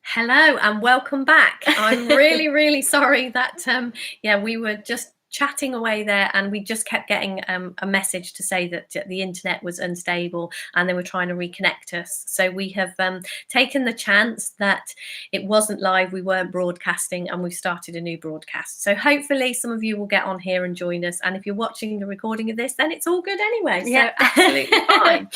Hello and welcome back. I'm really sorry that we were just chatting away there and we just kept getting a message to say that the internet was unstable and they were trying to reconnect us. So we have taken the chance that it wasn't live, we weren't broadcasting, and we've started a new broadcast. So hopefully some of you will get on here and join us, and if you're watching the recording of this, then it's all good anyway. Yeah. So absolutely fine.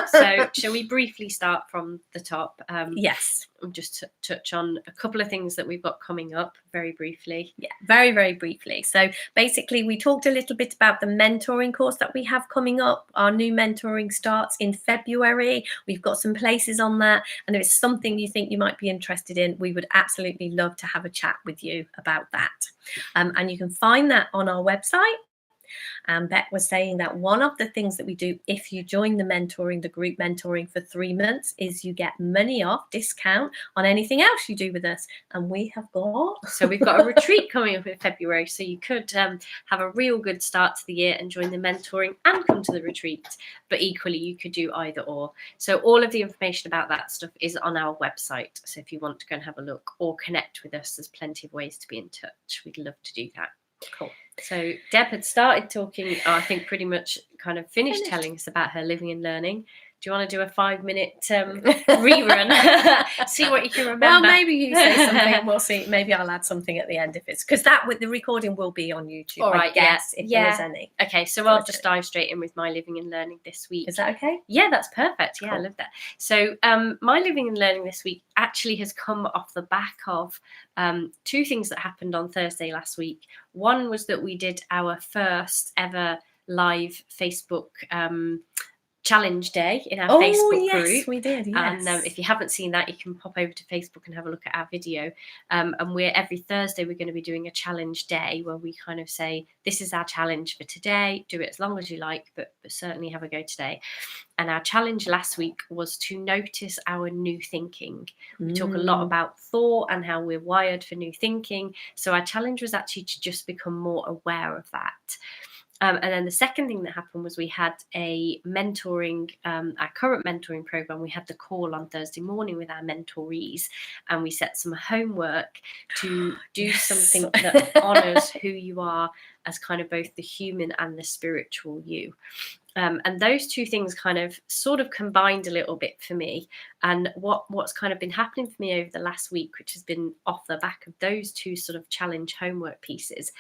So shall we briefly start from the top? Yes. Just to touch on a couple of things that we've got coming up very briefly. Yeah, very briefly. So basically we talked a little bit about the mentoring course that we have coming up. Our new mentoring starts in February. We've got some places on that, and if it's something you think you might be interested in, we would absolutely love to have a chat with you about that. And you can find that on our website. And Beck was saying that one of the things that we do if you join the group mentoring for 3 months, is you get money off, discount on anything else you do with us. And we have got... So we've got a retreat coming up in February. So you could have a real good start to the year and join the mentoring and come to the retreat. But equally, you could do either or. So all of the information about that stuff is on our website. So if you want to go and have a look or connect with us, there's plenty of ways to be in touch. We'd love to do that. Cool. So Deb had started talking, I think pretty much kind of finished telling us about her living and learning. Do you want to do a 5-minute rerun? See what you can remember. Well, maybe you say something. We'll see. Maybe I'll add something at the end if it's, because the recording will be on YouTube. All right, I guess, if there is any. Okay, so I'll just dive straight in with my living and learning this week. Is that okay? Yeah, that's perfect. Yeah, cool. I love that. So my living and learning this week actually has come off the back of 2 things that happened on Thursday last week. One was that we did our first ever live Facebook challenge day in our Facebook group. Yes, we did. Yes. And if you haven't seen that, you can pop over to Facebook and have a look at our video. And every Thursday we're going to be doing a challenge day where we kind of say, this is our challenge for today. Do it as long as you like, but certainly have a go today. And our challenge last week was to notice our new thinking. We talk a lot about thought and how we're wired for new thinking. So our challenge was actually to just become more aware of that. And then the second thing that happened was we had a mentoring, our current mentoring program. We had the call on Thursday morning with our mentorees, and we set some homework to do something that honors who you are as kind of both the human and the spiritual you. And those 2 things kind of sort of combined a little bit for me. And what's kind of been happening for me over the last week, which has been off the back of those 2 sort of challenge homework pieces,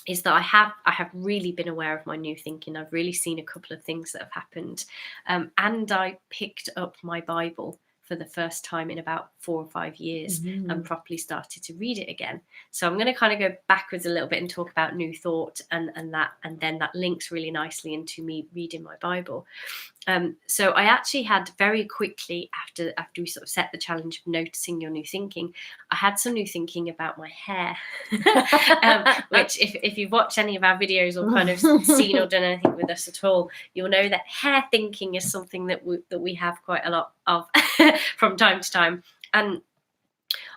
is that I have really been aware of my new thinking. I've really seen a couple of things that have happened. And I picked up my Bible for the first time in about 4 or 5 years and properly started to read it again. So I'm going to kind of go backwards a little bit and talk about new thought and that, and then that links really nicely into me reading my Bible. So I actually had very quickly, after we sort of set the challenge of noticing your new thinking, I had some new thinking about my hair, which if you've watched any of our videos or kind of seen or done anything with us at all, you'll know that hair thinking is something that we have quite a lot of from time to time. And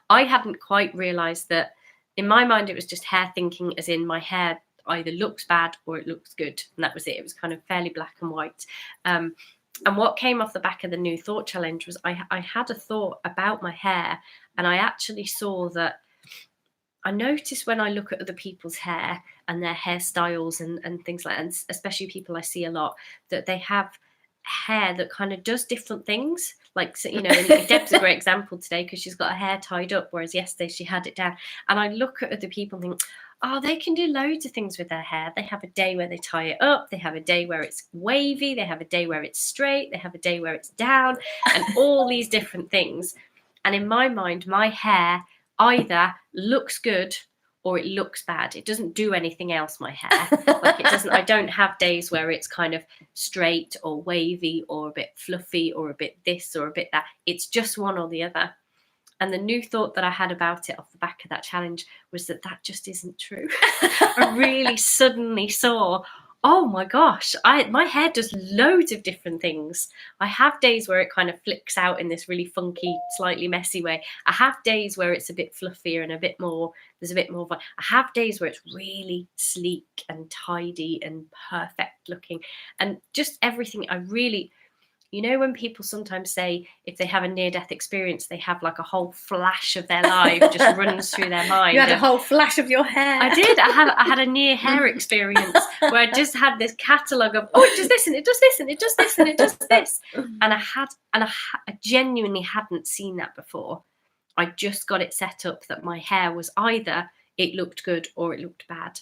I hadn't quite realised that in my mind it was just hair thinking, as in my hair either looks bad or it looks good, and that was it. It was kind of fairly black and white. And what came off the back of the new thought challenge was I had a thought about my hair, and I actually saw that I notice when I look at other people's hair and their hairstyles and things like that, and especially people I see a lot, that they have hair that kind of does different things. Like, so, and Deb's a great example today because she's got her hair tied up, whereas yesterday she had it down. And I look at other people and think, oh, they can do loads of things with their hair. They have a day where they tie it up. They have a day where it's wavy. They have a day where it's straight. They have a day where it's down, and all these different things. And in my mind, my hair either looks good or it looks bad. It doesn't do anything else, my hair. Like, it doesn't, I don't have days where it's kind of straight or wavy or a bit fluffy or a bit this or a bit that. It's just one or the other. And the new thought that I had about it off the back of that challenge was that just isn't true. I really suddenly saw, oh my gosh, my hair does loads of different things. I have days where it kind of flicks out in this really funky, slightly messy way. I have days where it's a bit fluffier and there's a bit more fun. I have days where it's really sleek and tidy and perfect looking. And just everything, you know, when people sometimes say if they have a near-death experience, they have like a whole flash of their life just runs through their mind. You had a whole flash of your hair. I did. I had a near hair experience where I just had this catalogue of, oh, it does this and it does this and it does this and it does this. And I genuinely hadn't seen that before. I just got it set up that my hair was either it looked good or it looked bad.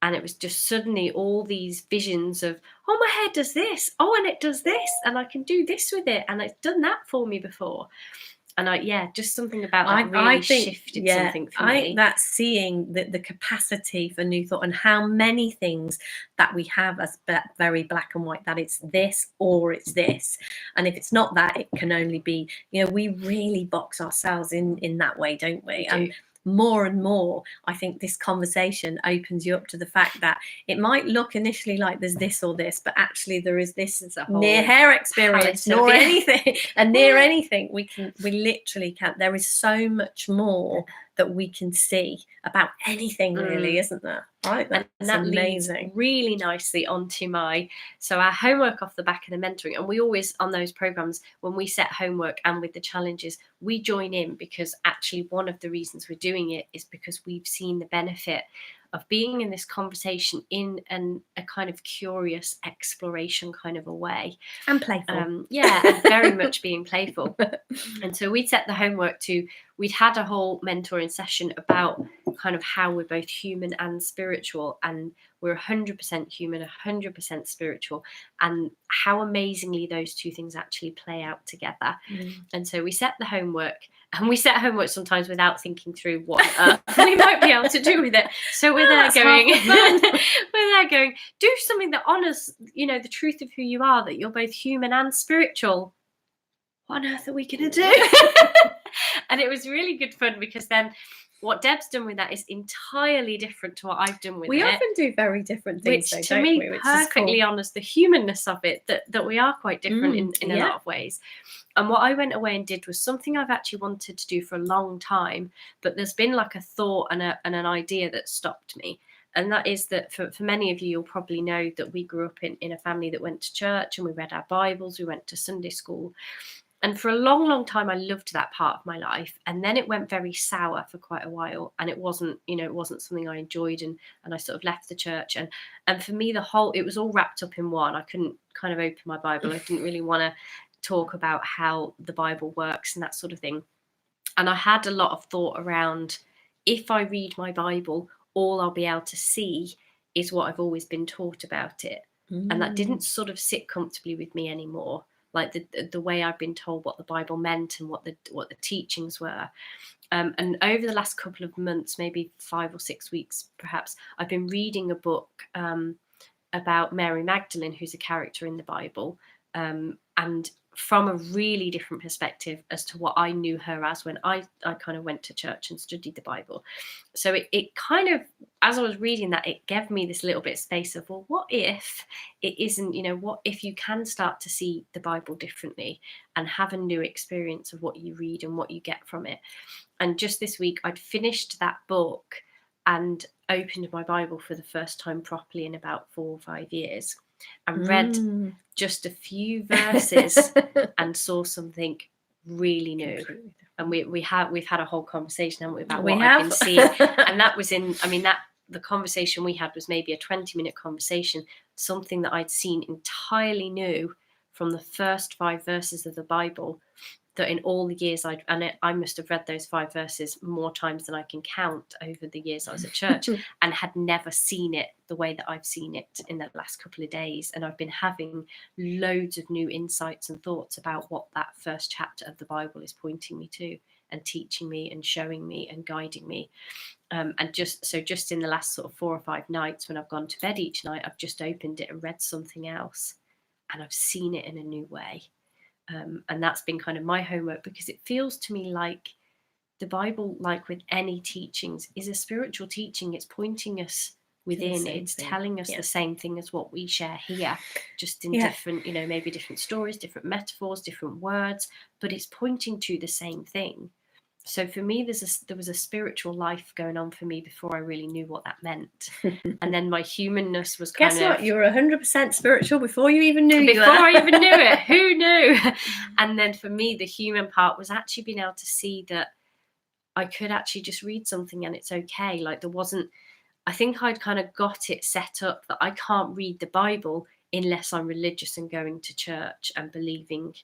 And it was just suddenly all these visions of, oh, my hair does this. Oh, and it does this. And I can do this with it. And it's done that for me before. And just something about that really shifted something for me. I think that's seeing the capacity for new thought and how many things that we have as very black and white, that it's this or it's this. And if it's not that, it can only be, you know, we really box ourselves in that way, don't we? And more and more, I think this conversation opens you up to the fact that it might look initially like there's this or this, but actually there is this near hair experience nor anything, and near anything we literally can. There is so much more that we can see about anything, really, isn't there? Right, and that amazing. Leads really nicely onto our homework off the back of the mentoring. And we always, on those programs, when we set homework and with the challenges, we join in, because actually one of the reasons we're doing it is because we've seen the benefit of being in this conversation in a kind of curious exploration kind of a way. And playful. And very much being playful. And so we'd set the homework we'd had a whole mentoring session about kind of how we're both human and spiritual, and we're 100% human, 100% spiritual, and how amazingly those two things actually play out together. And so we set the homework, and we set homework sometimes without thinking through what we might be able to do with it. So we're there going, do something that honors, you know, the truth of who you are, that you're both human and spiritual. What on earth are we going to do? And it was really good fun, because then what Deb's done with that is entirely different to what I've done with it. We often do very different things, which to me perfectly honours the humanness of it, that we are quite different in a lot of ways. And what I went away and did was something I've actually wanted to do for a long time, but there's been like a thought and an idea that stopped me. And that is that for many of you, you'll probably know that we grew up in a family that went to church, and we read our Bibles, we went to Sunday school. And for a long, long time, I loved that part of my life. And then it went very sour for quite a while. And it wasn't something I enjoyed. And I sort of left the church. And for me, it was all wrapped up in one. I couldn't kind of open my Bible. I didn't really want to talk about how the Bible works and that sort of thing. And I had a lot of thought around, if I read my Bible, all I'll be able to see is what I've always been taught about it. And that didn't sort of sit comfortably with me anymore. Like the way I've been told what the Bible meant and what the teachings were. And over the last couple of months, maybe 5 or 6 weeks, perhaps, I've been reading a book about Mary Magdalene, who's a character in the Bible, and from a really different perspective as to what I knew her as when I kind of went to church and studied the Bible. So it kind of, as I was reading that, it gave me this little bit of space of, well, what if it isn't, you know, what if you can start to see the Bible differently and have a new experience of what you read and what you get from it. And just this week, I'd finished that book and opened my Bible for the first time properly in about 4 or 5 years, and read just a few verses and saw something really new. And we've had a whole conversation, haven't we, about what I've been seeing. And that was the conversation we had was maybe a 20-minute conversation, something that I'd seen entirely new from the first 5 verses of the Bible, that in all the years I must have read those 5 verses more times than I can count over the years I was at church, and had never seen it the way that I've seen it in the last couple of days. And I've been having loads of new insights and thoughts about what that first chapter of the Bible is pointing me to and teaching me and showing me and guiding me. And just in the last sort of 4 or 5 nights when I've gone to bed each night, I've just opened it and read something else, and I've seen it in a new way. And that's been kind of my homework, because it feels to me like the Bible, like with any teachings, is a spiritual teaching. It's pointing us within. It's telling us the same thing as what we share here, just in different, you know, maybe different stories, different metaphors, different words, but it's pointing to the same thing. So for me, there was a spiritual life going on for me before I really knew what that meant. And then my humanness was kind Guess what? You were 100% spiritual before you even knew before I even knew it. Who knew? And then for me, the human part was actually being able to see that I could actually just read something and it's okay. Like there wasn't, I think I'd kind of got it set up that I can't read the Bible unless I'm religious and going to church and believing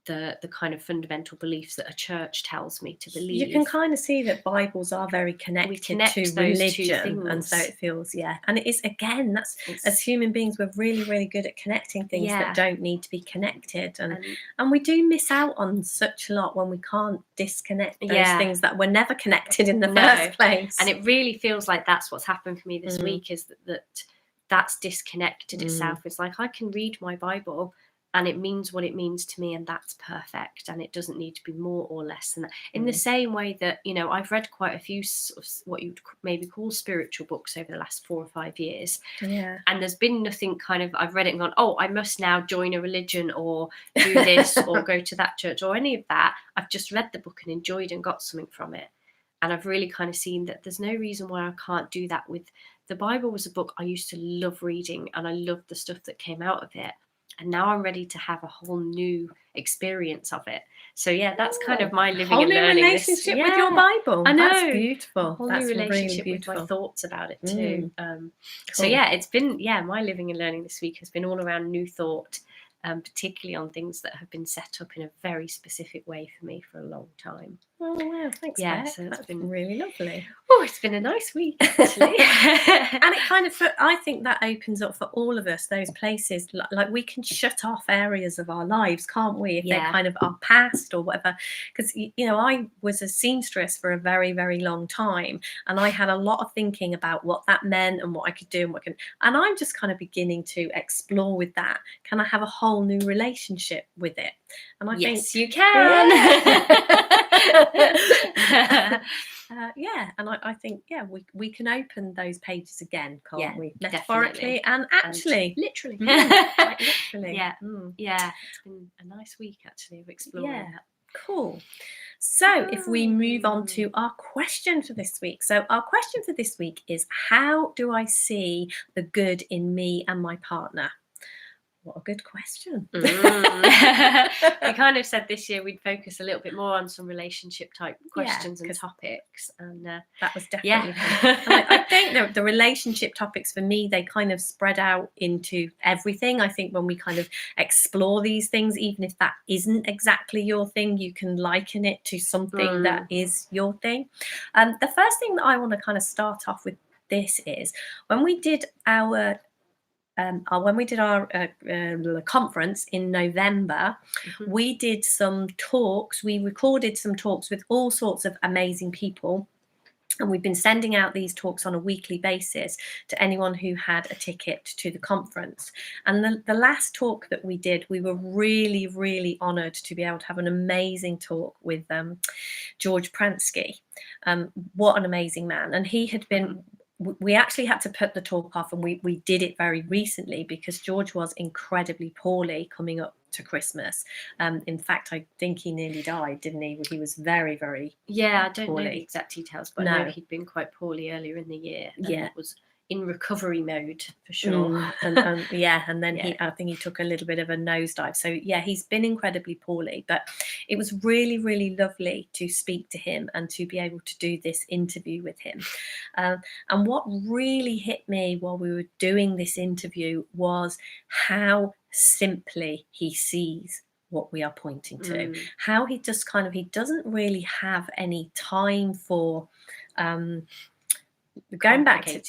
the kind of fundamental beliefs that a church tells me to believe. You can kind of see that Bibles are very connected to religion, and so it feels, and it is, again, that's, as human beings, we're really, really good at connecting things that don't need to be connected, and we do miss out on such a lot when we can't disconnect those things that were never connected in the first place. And it really feels like that's what's happened for me this week, is that's disconnected itself. It's like I can read my Bible and it means what it means to me, and that's perfect, and it doesn't need to be more or less than that. In the same way that, you know, I've read quite a few sort of what you'd maybe call spiritual books over the last 4 or 5 years, and there's been nothing kind of, I've read it and gone, oh, I must now join a religion or do this or go to that church or any of that. I've just read the book and enjoyed and got something from it, and I've really kind of seen that there's no reason why I can't do that with the Bible. Was a book I used to love reading, and I loved the stuff that came out of it. And now I'm ready to have a whole new experience of it. So that's kind of my living and learning. Relationship with your Bible. I know, that's beautiful. A whole that's new relationship really with my thoughts about it too. Cool. So it's been my living and learning this week has been all around new thought, particularly on things that have been set up in a very specific way for me for a long time. Oh wow, thanks. So that's been really lovely. Oh, it's been a nice week actually. And it kind of, I think that opens up for all of us those places, like we can shut off areas of our lives, can't we, if they're kind of our past or whatever. Because you know, I was a seamstress for a very, very long time, and I had a lot of thinking about what that meant and what I could do and I'm just kind of beginning to explore with that. Can I have a whole new relationship with it? And I think you can. And I think we can open those pages again, can't we? Metaphorically definitely. And actually, and literally. Quite literally. It's been a nice week actually of exploring that. Cool. So if we move on to our question for this week. So our question for this week is, how do I see the good in me and my partner? What a good question. We kind of said this year we'd focus a little bit more on some relationship type questions and topics, and that was definitely I think the relationship topics for me, they kind of spread out into everything. I think when we kind of explore these things, even if that isn't exactly your thing, you can liken it to something that is your thing. The first thing that I want to kind of start off with this is when we did our conference in November, we did some talks. We recorded some talks with all sorts of amazing people. And we've been sending out these talks on a weekly basis to anyone who had a ticket to the conference. And the last talk that we did, we were really, really honoured to be able to have an amazing talk with George Pransky. What an amazing man. And he had been... We actually had to put the talk off, and we did it very recently because George was incredibly poorly coming up to Christmas. In fact, I think he nearly died, didn't he? He was very, very I don't poorly. know the exact details, but I know he'd been quite poorly earlier in the year. And was in recovery mode for sure. And then I think he took a little bit of a nosedive. So he's been incredibly poorly, but it was really, really lovely to speak to him and to be able to do this interview with him. And what really hit me while we were doing this interview was how simply he sees what we are pointing to, how he just kind of, he doesn't really have any time for going back to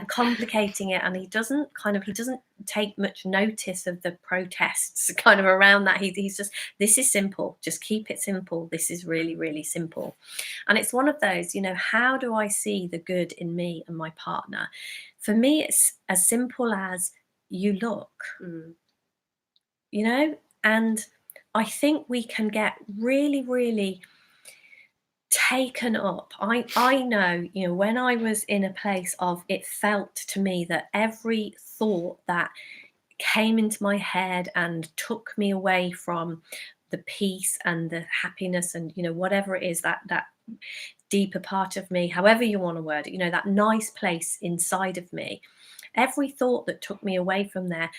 complicating it, and he doesn't take much notice of the protests kind of around that. He's just, this is simple, just keep it simple, this is really, really simple. And it's one of those, you know, how do I see the good in me and my partner? For me, it's as simple as you look, you know. And I think we can get really, really taken up. I know, you know, when I was in a place of, it felt to me that every thought that came into my head and took me away from the peace and the happiness and, whatever it is, that deeper part of me, however you want to word it, that nice place inside of me, every thought that took me away from there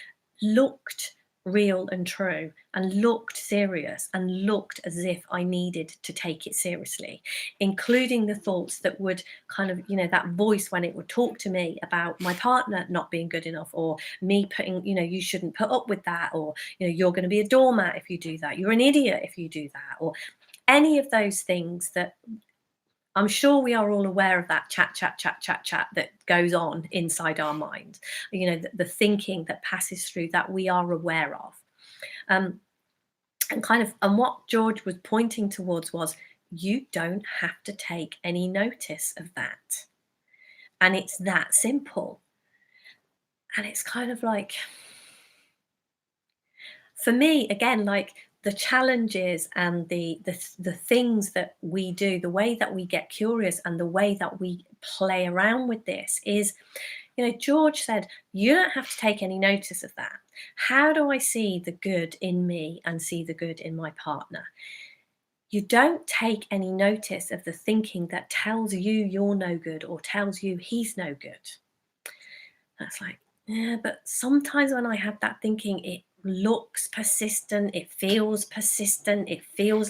looked real and true and looked serious and looked as if I needed to take it seriously, including the thoughts that would kind of, that voice when it would talk to me about my partner not being good enough, or me putting, you shouldn't put up with that, or, you're going to be a doormat if you do that, you're an idiot if you do that, or any of those things that I'm sure we are all aware of, that chat that goes on inside our mind, the thinking that passes through that we are aware of. And what George was pointing towards was, you don't have to take any notice of that. And it's that simple. And it's kind of like, for me, again, like, the challenges and the things that we do, the way that we get curious and the way that we play around with this is, George said, you don't have to take any notice of that. How do I see the good in me and see the good in my partner? You don't take any notice of the thinking that tells you you're no good or tells you he's no good. That's like, yeah, but sometimes when I have that thinking, it looks persistent, it feels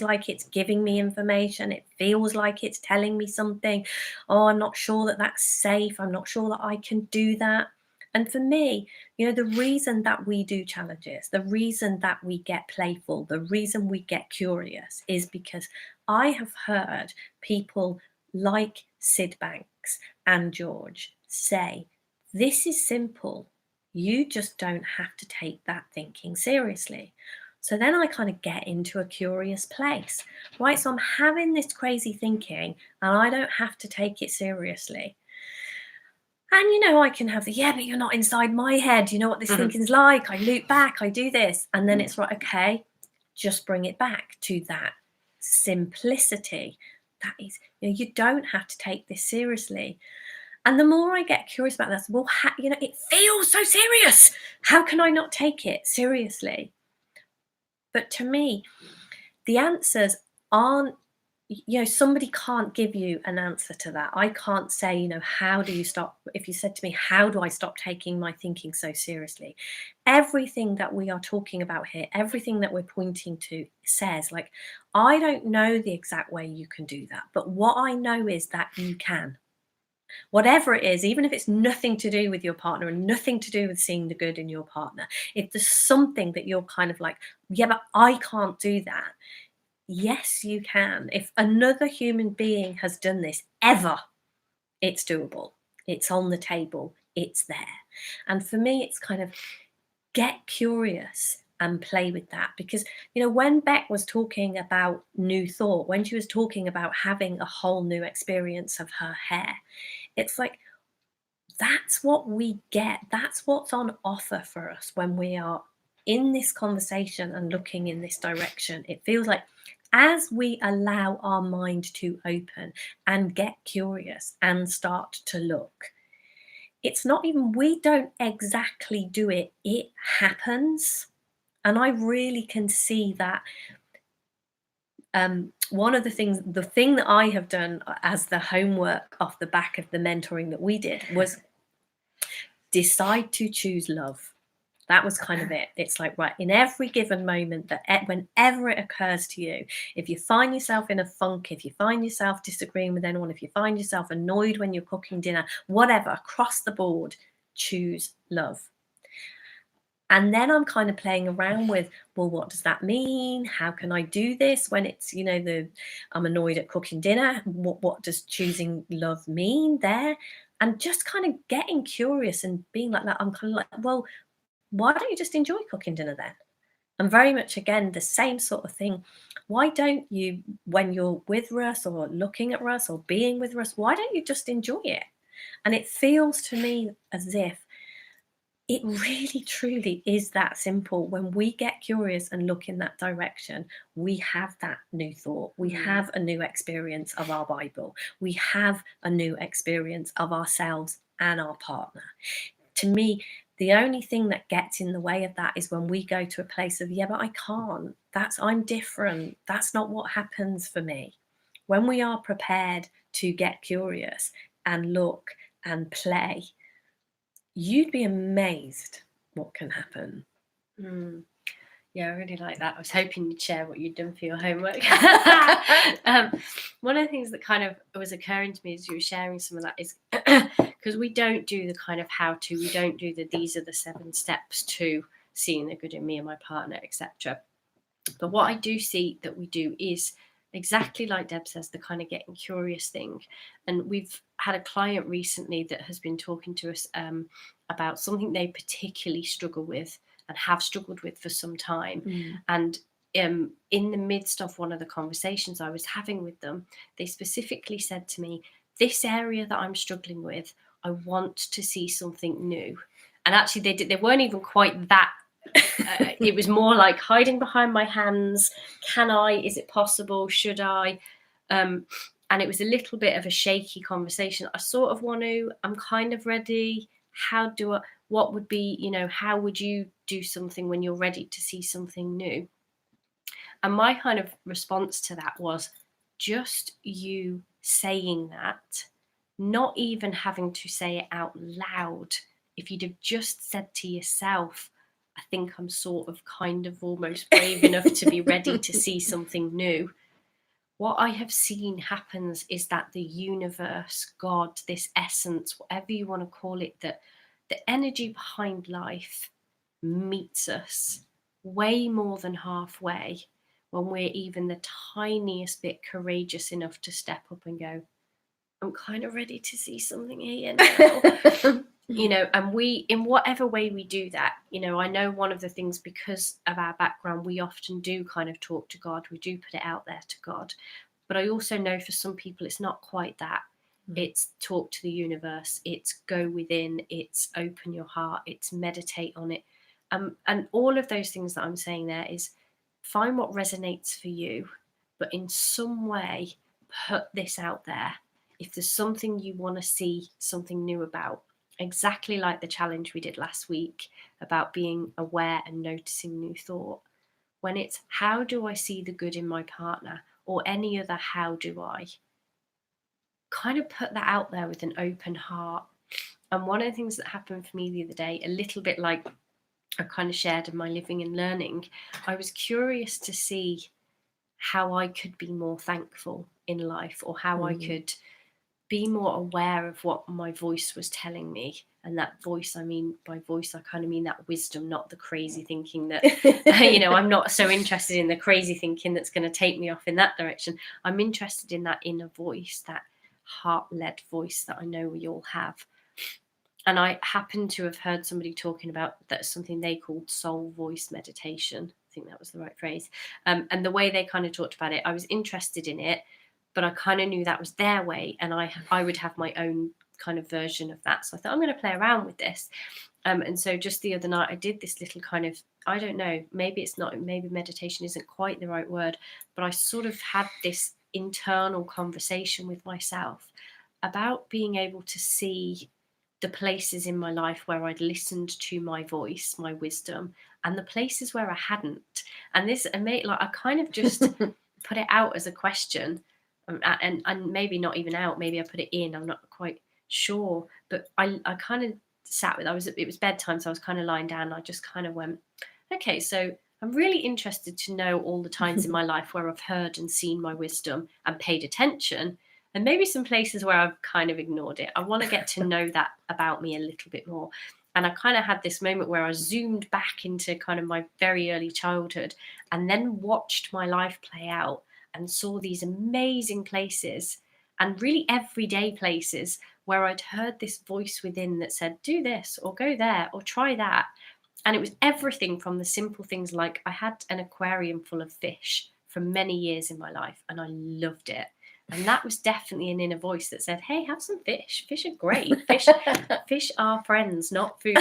like it's giving me information, it feels like it's telling me something. Oh, I'm not sure that that's safe, I'm not sure that I can do that. And for me, the reason that we do challenges, the reason that we get playful, the reason we get curious is because I have heard people like Sid Banks and George say, this is simple. You just don't have to take that thinking seriously. So then I kind of get into a curious place, right? So I'm having this crazy thinking and I don't have to take it seriously. And, I can have yeah, but you're not inside my head. You know what this thinking's like. I loop back, I do this. And then it's right, okay, just bring it back to that simplicity. That is, you don't have to take this seriously. And the more I get curious about this, well, it feels so serious. How can I not take it seriously? But to me, the answers aren't, somebody can't give you an answer to that. I can't say, how do you stop? If you said to me, how do I stop taking my thinking so seriously? Everything that we are talking about here, everything that we're pointing to says, like, I don't know the exact way you can do that. But what I know is that you can. Whatever it is, even if it's nothing to do with your partner and nothing to do with seeing the good in your partner, if there's something that you're kind of like, yeah, but I can't do that. Yes, you can. If another human being has done this ever, it's doable. It's on the table. It's there. And for me, it's kind of get curious and play with that. Because, when Beck was talking about new thought, when she was talking about having a whole new experience of her hair, it's like, that's what we get. That's what's on offer for us when we are in this conversation and looking in this direction. It feels like as we allow our mind to open and get curious and start to look, it's not even, we don't exactly do it, it happens. And I really can see that. One of the thing that I have done as the homework off the back of the mentoring that we did was decide to choose love. That was kind of it. It's like, right, in every given moment, that whenever it occurs to you, if you find yourself in a funk, if you find yourself disagreeing with anyone, if you find yourself annoyed when you're cooking dinner, whatever, across the board, choose love. And then I'm kind of playing around with, well, what does that mean? How can I do this when it's, I'm annoyed at cooking dinner? What does choosing love mean there? And just kind of getting curious and being like that. I'm kind of like, well, why don't you just enjoy cooking dinner then? And very much, again, the same sort of thing. Why don't you, when you're with Russ or looking at Russ or being with Russ, why don't you just enjoy it? And it feels to me as if it really, truly is that simple. When we get curious and look in that direction, we have that new thought. We have a new experience of our Bible. We have a new experience of ourselves and our partner. To me, The only thing that gets in the way of that is when we go to a place of, yeah, but I can't. I'm different. That's not what happens for me. When we are prepared to get curious and look and play, you'd be amazed what can happen. Yeah, I really like that. I was hoping you'd share what you'd done for your homework. One of the things that kind of was occurring to me as you were sharing some of that is because we don't do the kind of how to, we don't do these are the 7 steps to seeing the good in me and my partner, etc. But what I do see that we do is exactly like Deb says, the kind of getting curious thing. And we've had a client recently that has been talking to us about something they particularly struggle with and have struggled with for some time. And in the midst of one of the conversations I was having with them, they specifically said to me, this area that I'm struggling with, I want to see something new. And actually they weren't even quite that. It was more like hiding behind my hands. Can I? Is it possible? Should I? And it was a little bit of a shaky conversation. I sort of want to. I'm kind of ready. How do I? What would be, how would you do something when you're ready to see something new? And my kind of response to that was just you saying that, not even having to say it out loud. If you'd have just said to yourself, I think I'm sort of kind of almost brave enough to be ready to see something new. What I have seen happens is that the universe, God, this essence, whatever you want to call it, that the energy behind life meets us way more than halfway when we're even the tiniest bit courageous enough to step up and go, I'm kind of ready to see something here now. And we, in whatever way we do that, I know one of the things, because of our background, we often do kind of talk to God. We do put it out there to God. But I also know for some people, it's not quite that. It's talk to the universe. It's go within. It's open your heart. It's meditate on it. And all of those things that I'm saying there is find what resonates for you, but in some way, put this out there. If there's something you want to see something new about, exactly like the challenge we did last week about being aware and noticing new thought, when it's how do I see the good in my partner, or any other how do I, kind of put that out there with an open heart. And one of the things that happened for me the other day, a little bit like I kind of shared in my living and learning, I was curious to see how I could be more thankful in life, or how I could be more aware of what my voice was telling me. And that voice, I mean, by voice, I kind of mean that wisdom, not the crazy thinking that, I'm not so interested in the crazy thinking that's going to take me off in that direction. I'm interested in that inner voice, that heart-led voice that I know we all have. And I happen to have heard somebody talking about that's something they called soul voice meditation. I think that was the right phrase. And the way they kind of talked about it, I was interested in it, but I kind of knew that was their way, and I would have my own kind of version of that. So I thought, I'm going to play around with this. And so just the other night, I did this little kind of, I don't know, maybe meditation isn't quite the right word, but I sort of had this internal conversation with myself about being able to see the places in my life where I'd listened to my voice, my wisdom, and the places where I hadn't. And this, I kind of just put it out as a question, and maybe not even out, maybe I put it in, I'm not quite sure. But I kind of sat with, it was bedtime, so I was kind of lying down, and I just kind of went, okay, so I'm really interested to know all the times in my life where I've heard and seen my wisdom and paid attention, and maybe some places where I've kind of ignored it. I want to get to know that about me a little bit more. And I kind of had this moment where I zoomed back into kind of my very early childhood, and then watched my life play out and saw these amazing places, and really everyday places, where I'd heard this voice within that said, do this, or go there, or try that. And it was everything from the simple things like I had an aquarium full of fish for many years in my life, and I loved it. And that was definitely an inner voice that said, hey, have some fish. Fish are great. Fish are friends, not food.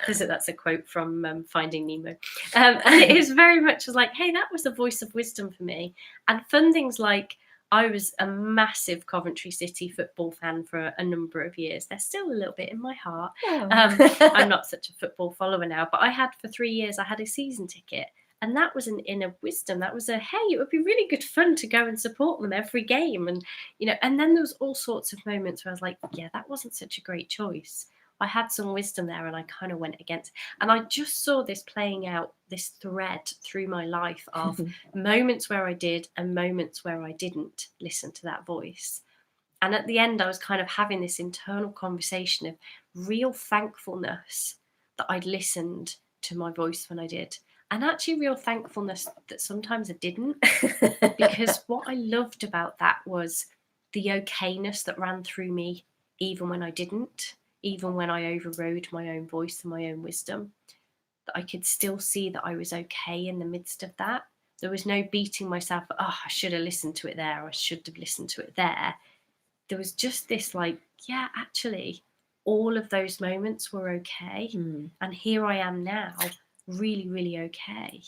That's a quote from Finding Nemo. And it was very much like, hey, that was the voice of wisdom for me. And fun things like, I was a massive Coventry City football fan for a number of years. They're still a little bit in my heart. Oh. I'm not such a football follower now, but I had for 3 years, I had a season ticket. And that was an inner wisdom. That was a, hey, it would be really good fun to go and support them every game. And, you know, and then there was all sorts of moments where I was like, yeah, that wasn't such a great choice. I had some wisdom there and I kind of went against. And I just saw this playing out, this thread through my life of moments where I did and moments where I didn't listen to that voice. And at the end, I was kind of having this internal conversation of real thankfulness that I'd listened to my voice when I did. And actually real thankfulness that sometimes I didn't. Because what I loved about that was the okayness that ran through me, even when I didn't. Even when I overrode my own voice and my own wisdom, that I could still see that I was okay in the midst of that. There was no beating myself, oh, I should have listened to it there, or I should have listened to it there. There was just this like, yeah, actually, all of those moments were okay. And here I am now, really, really okay.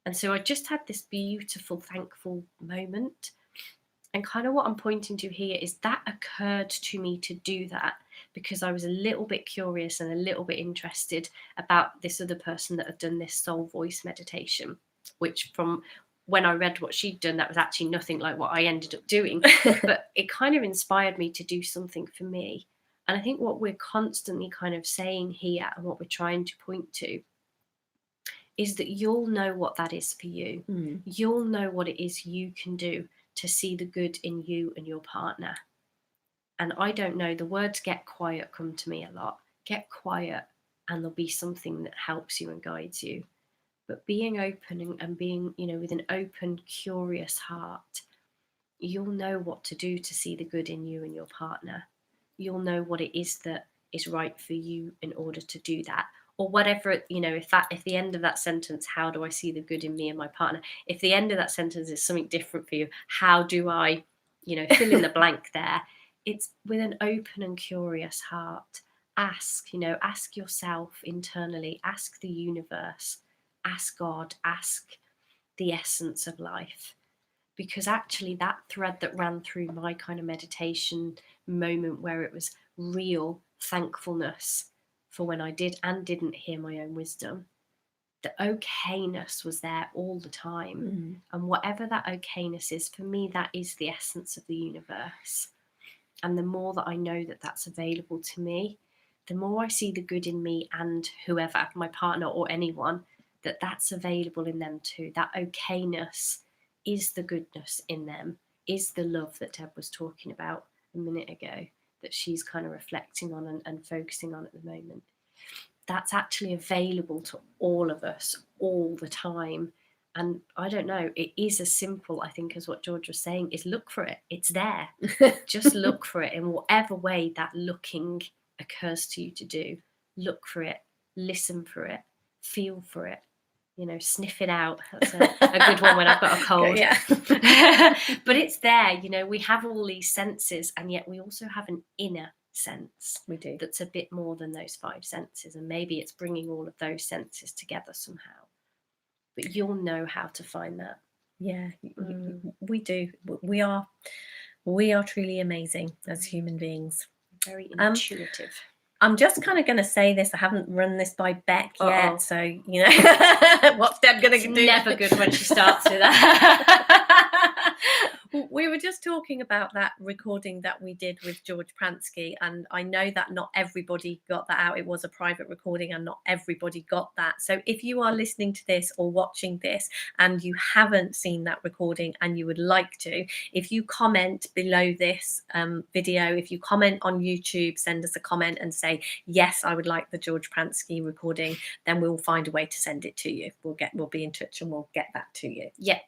And so I just had this beautiful, thankful moment. And kind of what I'm pointing to here is that occurred to me to do that because I was a little bit curious and a little bit interested about this other person that had done this soul voice meditation, which from when I read what she'd done, that was actually nothing like what I ended up doing. But it kind of inspired me to do something for me. And I think what we're constantly kind of saying here and what we're trying to point to is that you'll know what that is for you. You'll know what it is you can do to see the good in you and your partner. And I don't know, the words get quiet come to me a lot. Get quiet and there'll be something that helps you and guides you. But being open and being, you know, with an open, curious heart, you'll know what to do to see the good in you and your partner. You'll know what it is that is right for you in order to do that. Or whatever, you know, if the end of that sentence, how do I see the good in me and my partner? If the end of that sentence is something different for you, how do I, you know, fill in the blank there? It's with an open and curious heart. Ask, you know, ask yourself internally, ask the universe, ask God, ask the essence of life. Because actually that thread that ran through my kind of meditation moment where it was real thankfulness for when I did and didn't hear my own wisdom, the okayness was there all the time. And whatever that okayness is, for me, that is the essence of the universe. And the more that I know that that's available to me, the more I see the good in me and whoever, my partner or anyone, that that's available in them too. That okayness is the goodness in them, is the love that Deb was talking about a minute ago, that she's kind of reflecting on and focusing on at the moment. That's actually available to all of us all the time. And I don't know, it is as simple, I think, as what George was saying, is look for it. It's there. Just look for it in whatever way that looking occurs to you to do. Look for it, listen for it, feel for it. You know, sniff it out. That's a good one when I've got a cold. Yeah. But it's there, you know, we have all these senses and yet we also have an inner sense. We do. That's a bit more than those 5 senses. And maybe it's bringing all of those senses together somehow. But you'll know how to find that. Yeah, we do. We are truly amazing as human beings. Very intuitive. I'm just kind of going to say this. I haven't run this by Beck yet, so you know what's Deb going to do? Never good when she starts with that. We were just talking about that recording that we did with George Pransky, and I know that not everybody got that out. It was a private recording and not everybody got that. So if you are listening to this or watching this and you haven't seen that recording and you would like to, if you comment below this video, if you comment on YouTube, send us a comment and say, yes, I would like the George Pransky recording, then we'll find a way to send it to you. We'll be in touch and we'll get that to you. Yeah.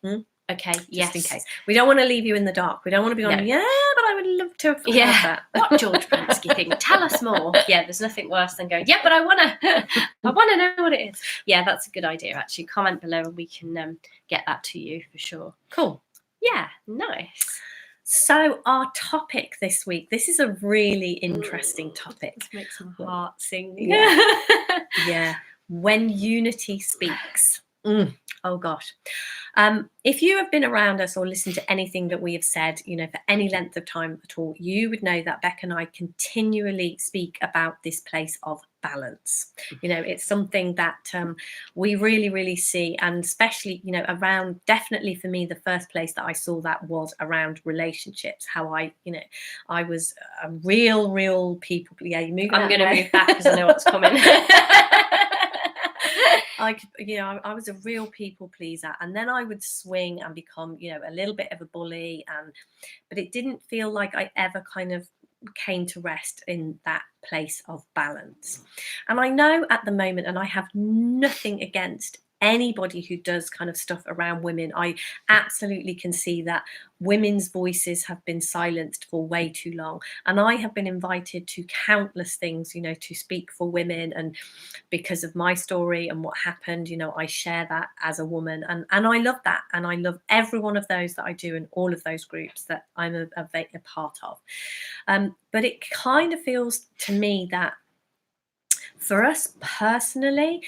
Okay, yes. Just in case. We don't want to leave you in the dark. We don't want to be on, yeah, but I would love to have that. What George Pransky thing? Tell us more. Yeah, there's nothing worse than going, yeah, but I want to know what it is. Yeah, that's a good idea, actually. Comment below and we can get that to you for sure. Cool. Yeah, nice. So our topic this week, this is a really interesting topic. This makes my heart sing. Yeah. Yeah. When unity speaks. Oh gosh. If you have been around us or listened to anything that we have said, for any length of time at all, you would know that Beck and I continually speak about this place of balance. It's something that we really, really see, and especially, around, definitely for me, the first place that I saw that was around relationships. How I was a real people. Yeah, I'm going to move back because I know what's coming. I was a real people pleaser, and then I would swing and become, a little bit of a bully, but it didn't feel like I ever kind of came to rest in that place of balance. And I know at the moment, and I have nothing against anybody who does kind of stuff around women, I absolutely can see that women's voices have been silenced for way too long, and I have been invited to countless things, to speak for women, and because of my story and what happened, I share that as a woman, and I love that, and I love every one of those that I do in all of those groups that I'm a part of. But it kind of feels to me that for us personally,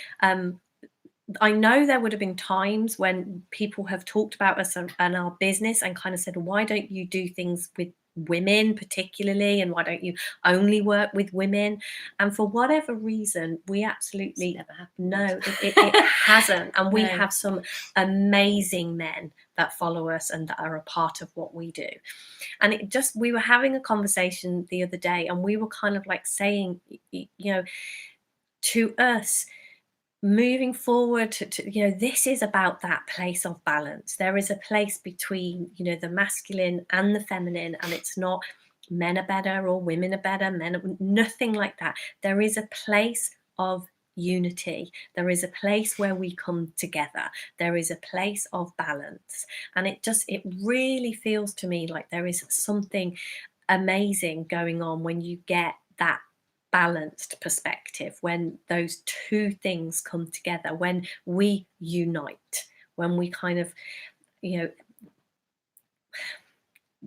I know there would have been times when people have talked about us and our business and kind of said, why don't you do things with women particularly, and why don't you only work with women? And for whatever reason, we absolutely never happened. No, it hasn't. And we have some amazing men that follow us and that are a part of what we do. And we were having a conversation the other day, and we were kind of like saying, to us, moving forward to this is about that place of balance. There is a place between the masculine and the feminine, and it's not men are better or women are better, nothing like that. There is a place of unity. There is a place where we come together. There is a place of balance, and it really feels to me like there is something amazing going on when you get that balanced perspective, when those two things come together, when we unite, when we kind of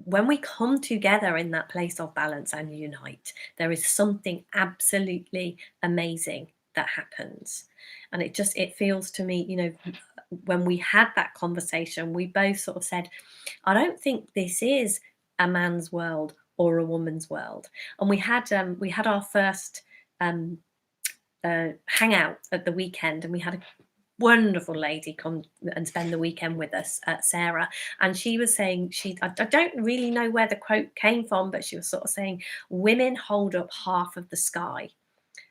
when we come together in that place of balance and unite, there is something absolutely amazing that happens. And it feels to me, when we had that conversation, we both sort of said, I don't think this is a man's world or a woman's world. And we had our first hangout at the weekend, and we had a wonderful lady come and spend the weekend with us, Sarah, and she was saying, I don't really know where the quote came from, but she was sort of saying, women hold up half of the sky.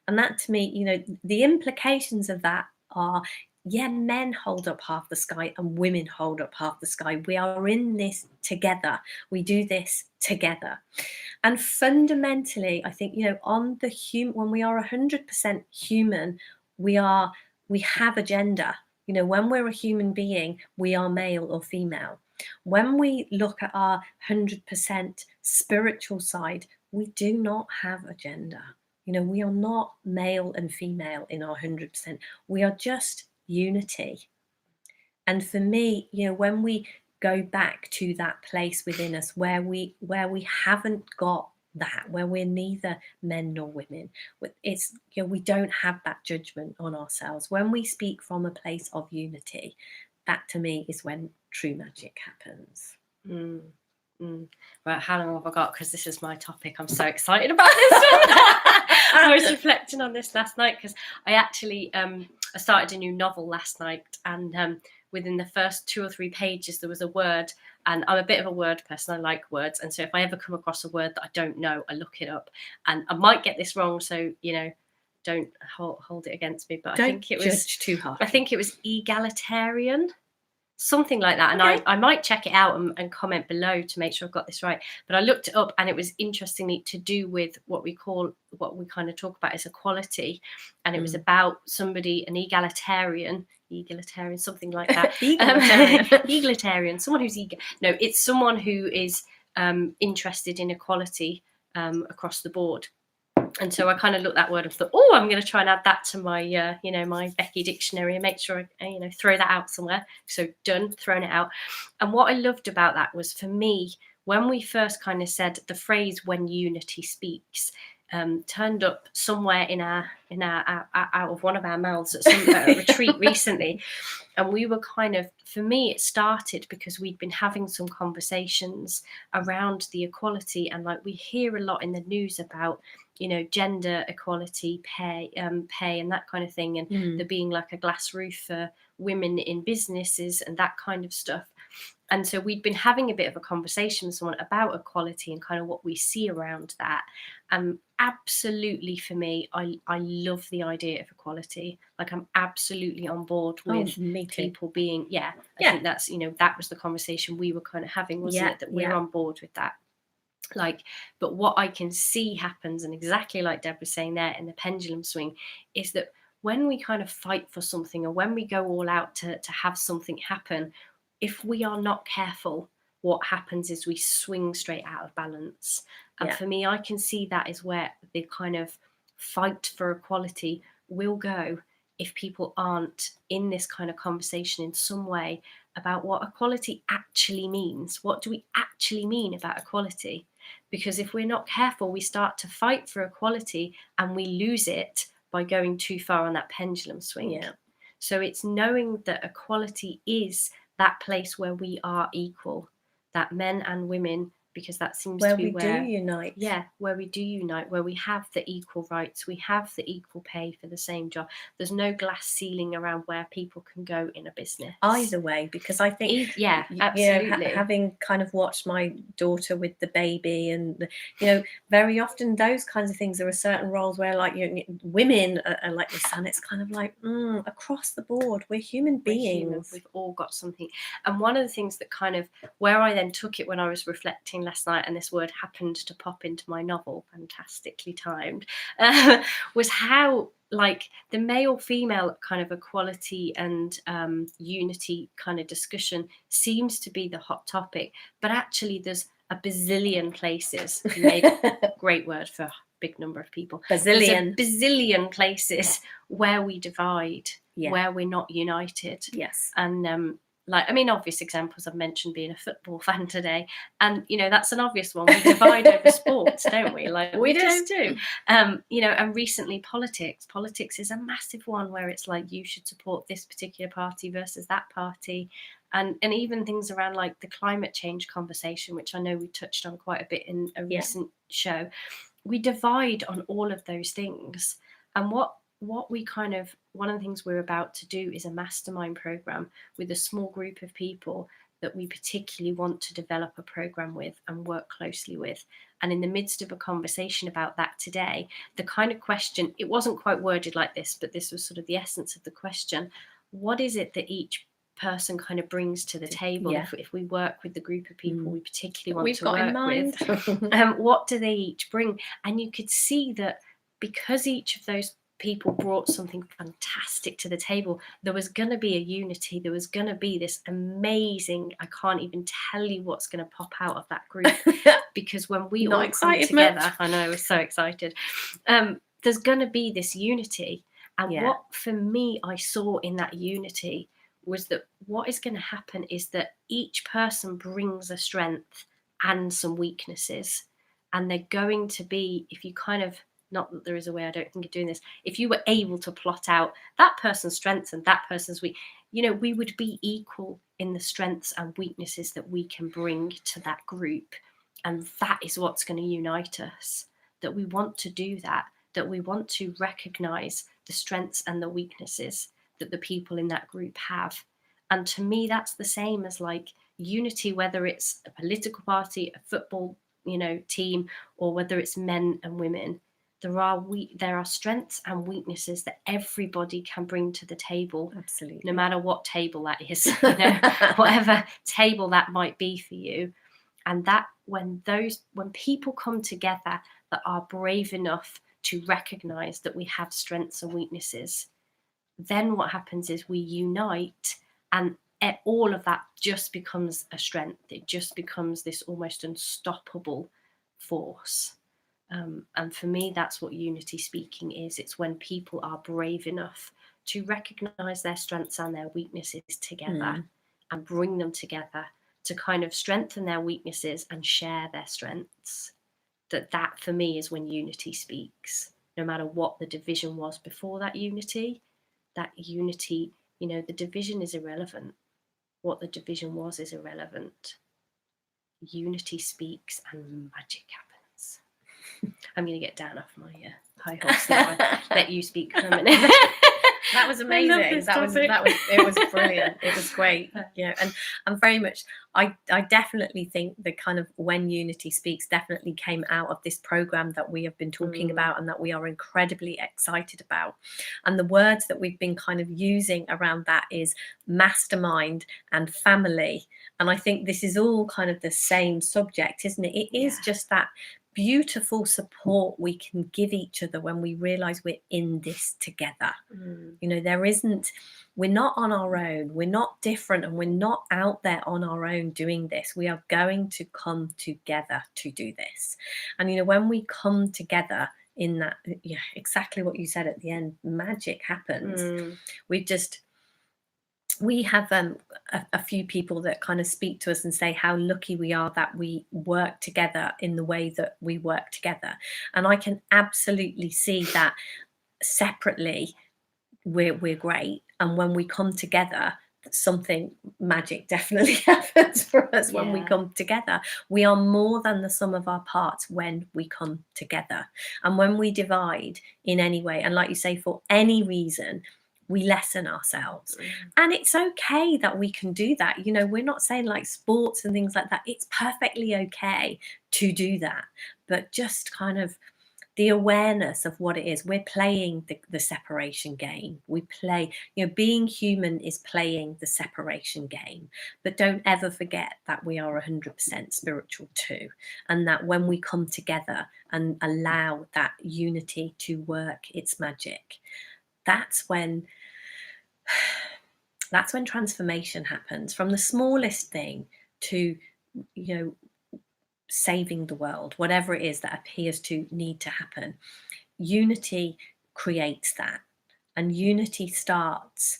And that, to me, the implications of that are, yeah, men hold up half the sky and women hold up half the sky. We are in this together. We do this together. And fundamentally, I think, on the when we are 100% human, we have a gender. When we're a human being, we are male or female. When we look at our 100% spiritual side, we do not have a gender. We are not male and female in our 100%. We are just unity. And for me, when we go back to that place within us where we haven't got that, where we're neither men nor women, it's we don't have that judgment on ourselves. When we speak from a place of unity, that to me is when true magic happens. Right, how long have I got? Because this is my topic. I'm so excited about this one. I was reflecting on this last night because I actually I started a new novel last night, and within the first 2 or 3 pages there was a word, and I'm a bit of a word person. I like words, and so if I ever come across a word that I don't know, I look it up, and I might get this wrong, so don't hold it against me. But don't I think it was judge too hard. I think it was egalitarian. Something like that. And okay. I might check it out and comment below to make sure I've got this right. But I looked it up, and it was interestingly to do with what we kind of talk about as equality. And it was about somebody, an egalitarian, something like that. Egalitarian, someone who's no, it's someone who is interested in equality across the board. And so I kind of looked that word and thought, oh, I'm going to try and add that to my, my Becky dictionary and make sure I, throw that out somewhere. So done, thrown it out. And what I loved about that was, for me, when we first kind of said the phrase "when unity speaks," turned up somewhere in our out of one of our mouths at a retreat recently, and we were kind of, for me, it started because we'd been having some conversations around the equality, and like we hear a lot in the news about, you know, gender equality, pay and that kind of thing, and there being like a glass roof for women in businesses and that kind of stuff. And so we'd been having a bit of a conversation with someone about equality and kind of what we see around that. Absolutely, for me, I love the idea of equality. Like, I'm absolutely on board with people being, I think that's, you know, that was the conversation we were kind of having, wasn't it? That we're on board with that. Like, but what I can see happens, and exactly like Deb was saying there in the pendulum swing, is that when we kind of fight for something, or when we go all out to have something happen, if we are not careful, what happens is we swing straight out of balance. And for me, I can see that is where the kind of fight for equality will go if people aren't in this kind of conversation in some way about what equality actually means. What do we actually mean about equality? Because if we're not careful, we start to fight for equality and we lose it by going too far on that pendulum swing. So it's knowing that equality is that place where we are equal, that men and women, because that seems to be where we do unite. Yeah, where we do unite, where we have the equal rights, we have the equal pay for the same job. There's no glass ceiling around where people can go in a business. Either way, because I think, absolutely. You know, having kind of watched my daughter with the baby, and, you know, very often those kinds of things, there are certain roles where, like, women are like this, and it's kind of like, across the board, we're human beings. We've all got something. And one of the things that kind of, where I then took it when I was reflecting last night, and this word happened to pop into my novel, fantastically timed, was how, like, the male-female kind of equality and unity kind of discussion seems to be the hot topic, but actually there's a bazillion places, great word for a big number of people, bazillion. There's a bazillion places where we divide, where we're not united. And like, I mean, obvious examples, I've mentioned being a football fan today, and, you know, that's an obvious one. We divide over sports, don't we? Like, we just do. You know, and recently politics is a massive one, where it's like, you should support this particular party versus that party. And even things around like the climate change conversation, which I know we touched on quite a bit in a recent show. We divide on all of those things. And what we kind of, one of the things we're about to do is a mastermind program with a small group of people that we particularly want to develop a program with and work closely with. And in the midst of a conversation about that today, the kind of question, it wasn't quite worded like this, but this was sort of the essence of the question: what is it that each person kind of brings to the table? If we work with the group of people we particularly want to work with, what do they each bring? And you could see that because each of those people brought something fantastic to the table, there was going to be a unity. There was going to be this amazing, I can't even tell you what's going to pop out of that group, because when we all come together, I know, we're so excited, there's going to be this unity. And what, for me, I saw in that unity was that what is going to happen is that each person brings a strength and some weaknesses, and they're going to be, if you kind of, not that there is a way, I don't think, of doing this, if you were able to plot out that person's strengths and that person's weak, you know, we would be equal in the strengths and weaknesses that we can bring to that group. And that is what's going to unite us, that we want to do that, that we want to recognize the strengths and the weaknesses that the people in that group have. And to me, that's the same as like unity, whether it's a political party, a football, you know, team, or whether it's men and women. There are strengths and weaknesses that everybody can bring to the table. Absolutely. No matter what table that is, you know, whatever table that might be for you. And that when people come together that are brave enough to recognize that we have strengths and weaknesses, then what happens is we unite, and all of that just becomes a strength. It just becomes this almost unstoppable force. And for me, that's what unity speaking is. It's when people are brave enough to recognize their strengths and their weaknesses together and bring them together to kind of strengthen their weaknesses and share their strengths. that for me is when unity speaks. No matter what the division was before that unity, the division is irrelevant. What the division was is irrelevant. Unity speaks and magic happens. I'm going to get down off my high horse now and let you speak for a minute. That was amazing. It was brilliant. It was great. Yeah, and I'm very much. I definitely think the kind of when unity speaks definitely came out of this program that we have been talking about and that we are incredibly excited about. And the words that we've been kind of using around that is mastermind and family. And I think this is all kind of the same subject, isn't it? It is just that beautiful support we can give each other when we realize we're in this together. We're not on our own, we're not different, and we're not out there on our own doing this. We are going to come together to do this. And when we come together in that, exactly what you said at the end, magic happens. We have a few people that kind of speak to us and say how lucky we are that we work together in the way that we work together. And I can absolutely see that separately we're great. And when we come together, something magic definitely happens for us when we come together. We are more than the sum of our parts when we come together. And when we divide in any way, and like you say, for any reason, we lessen ourselves. And it's okay that we can do that. We're not saying like sports and things like that. It's perfectly okay to do that. But just kind of the awareness of what it is. We're playing the separation game. We play, being human is playing the separation game. But don't ever forget that we are 100% spiritual too. And that when we come together and allow that unity to work its magic, that's when transformation happens, from the smallest thing to saving the world, whatever it is that appears to need to happen. Unity creates that, and unity starts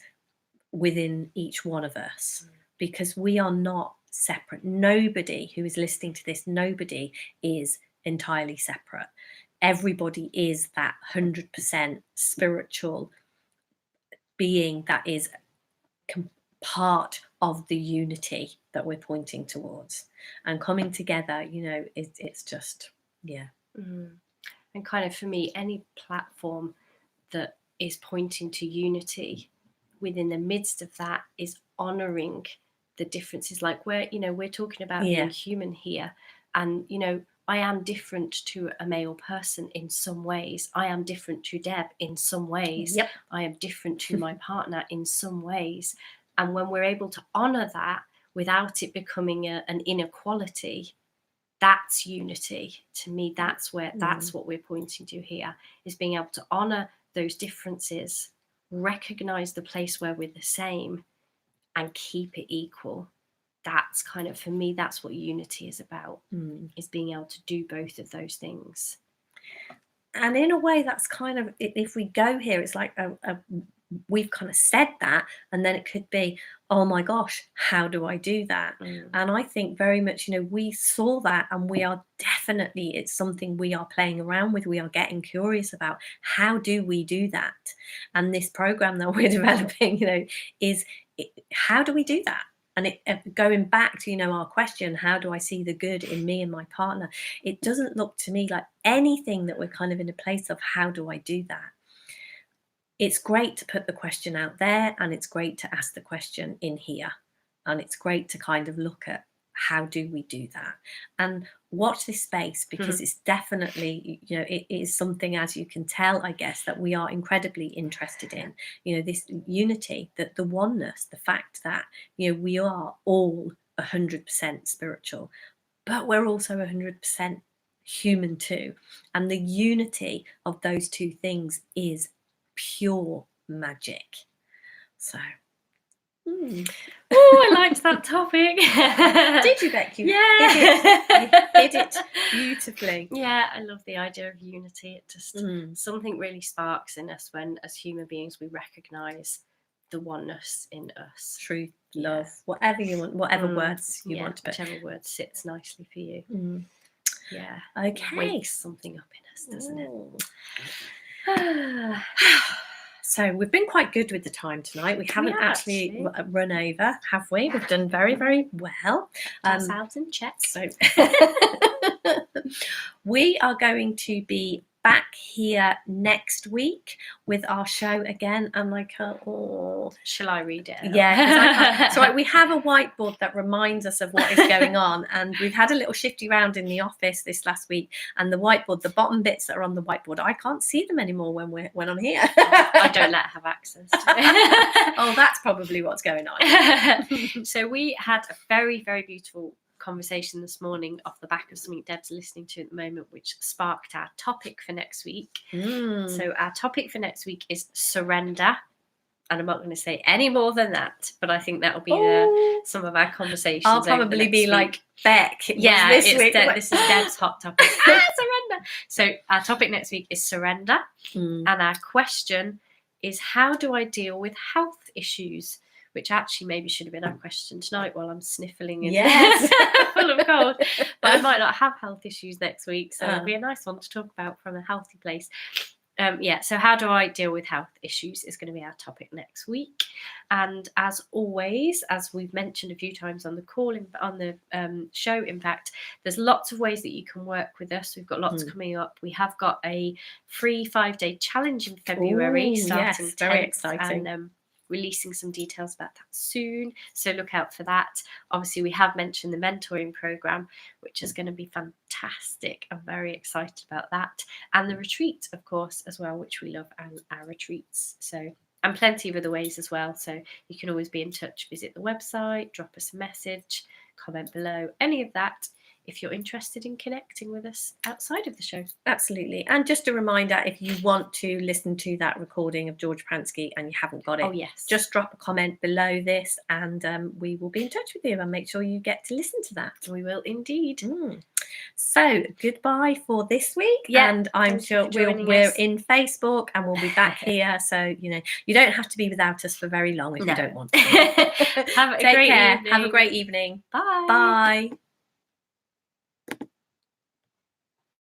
within each one of us, because we are not separate. Nobody who is listening to this, nobody is entirely separate. Everybody is that 100% spiritual being that is part of the unity that we're pointing towards. And coming together, it's just, And kind of for me, any platform that is pointing to unity, within the midst of that is honoring the differences. Like we're talking about being human here, and I am different to a male person in some ways. I am different to Deb in some ways. Yep. I am different to my partner in some ways. And when we're able to honor that without it becoming an inequality, that's unity. To me, that's what we're pointing to here, is being able to honor those differences, recognize the place where we're the same, and keep it equal. That's kind of, for me, that's what unity is about, is being able to do both of those things. And in a way, that's kind of, if we go here, it's like we've kind of said that, and then it could be, oh my gosh, how do I do that? And I think very much, we saw that, and we are definitely, it's something we are playing around with. We are getting curious about, how do we do that? And this program that we're developing, is how do we do that? And going back to, our question, how do I see the good in me and my partner? It doesn't look to me like anything that we're kind of in a place of, how do I do that? It's great to put the question out there, and it's great to ask the question in here. And it's great to kind of look at, how do we do that? And watch this space, because it's definitely, it is something, as you can tell, I guess, that we are incredibly interested in. This unity, that the oneness, the fact that, we are all 100% spiritual, but we're also 100% human too. And the unity of those two things is pure magic. So I liked that topic. Did you, Becky? Yeah. You hit it beautifully. Yeah, I love the idea of unity. It just something really sparks in us when, as human beings, we recognize the oneness in us. Truth, love, whatever you want, whatever words you want to put. Whichever word sits nicely for you. Yeah. Okay. Wakes something up in us, doesn't it? So we've been quite good with the time tonight. We haven't actually run over, have we? We've done very, very well. Ourselves in check. So we are going to be back here next week with our show again, and I can't. Oh, shall I read it? Yeah, so we have a whiteboard that reminds us of what is going on, and we've had a little shifty round in the office this last week, and the whiteboard, the bottom bits that are on the whiteboard, I can't see them anymore when I'm here. I don't let have access to it. Oh, that's probably what's going on. So we had a very, very beautiful conversation this morning off the back of something Deb's listening to at the moment, which sparked our topic for next week. So our topic for next week is surrender, and I'm not going to say any more than that, but I think that'll be some of our conversations. I'll probably be week. Like Beck. Yeah, this is Deb's hot topic. Surrender. So our topic next week is surrender, and our question is, how do I deal with health issues? Which actually maybe should have been our question tonight while I'm sniffling in full of cold. But I might not have health issues next week, so it'll be a nice one to talk about from a healthy place. So how do I deal with health issues is going to be our topic next week. And as always, as we've mentioned a few times on the call, on the show, in fact, there's lots of ways that you can work with us. We've got lots coming up. We have got a free 5-day challenge in February, starting 10th, very exciting. And releasing some details about that soon, so look out for that. Obviously, we have mentioned the mentoring program, which is going to be fantastic. I'm very excited about that, and the retreat, of course, as well, which we love, and our retreats. So, and plenty of other ways as well. So you can always be in touch. Visit the website, drop us a message, comment below, any of that, if you're interested in connecting with us outside of the show. Absolutely. And just a reminder, if you want to listen to that recording of George Pransky and you haven't got it, just drop a comment below this, and we will be in touch with you and make sure you get to listen to that. We will indeed. So goodbye for this week, and I'm sure we're in Facebook, and we'll be back here. So you don't have to be without us for very long if you don't want to. Have a Take great care. evening. Have a great evening. Bye. Bye.